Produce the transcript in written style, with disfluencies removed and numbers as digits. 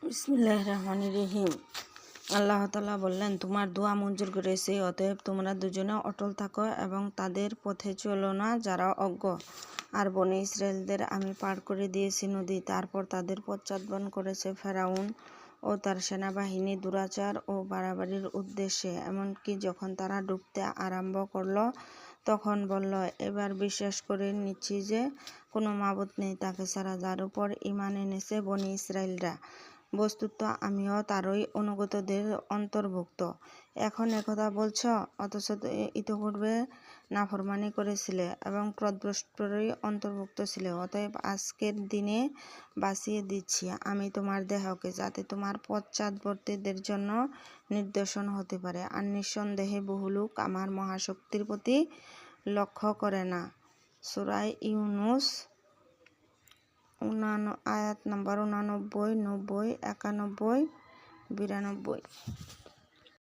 বিসমিল্লাহির রহমানির রহিম। আল্লাহ তাআলা বললেন, তোমার দোয়া মঞ্জুর করেছি, অতএব তোমরা দুজনে অটল থাকো এবং তাদের পথে চলো না যারা অজ্ঞ। আর বনী ইসরায়েলদের আমি পার করে দিয়েছি নদী, তারপর তাদের পশ্চাৎপদ করেছে ফেরাউন ও তার সেনাবাহিনী দুরাচার ও বাড়াবাড়ির উদ্দেশ্যে। এমনকি যখন তারা ডুবতে আরম্ভ করল, তখন বলল, এবার বিশ্বাস করে নিচ্ছি যে কোনো মাবুদ নেই তাকে ছাড়া, যার উপর ঈমান এনেছে বনী ইসরায়েলরা। বস্তুত আমিও তারই অনুগতদের অন্তর্ভুক্ত। এখন একথা বলছ, অথচ ইতপূর্বে নাফরমানি করেছিলে এবং পথভ্রষ্টরই অন্তর্ভুক্ত ছিলে। অতএব আজকের দিনে বাঁচিয়ে দিচ্ছি আমি তোমার দেহকে, যাতে তোমার পশ্চাৎবর্তীদের জন্য নিদর্শন হতে পারে। আর নিঃসন্দেহে বহু লোক আমার মহাশক্তির প্রতি লক্ষ্য করে না। সূরা ইউনূস আয়াত নম্বর 89, 90, 91, 92।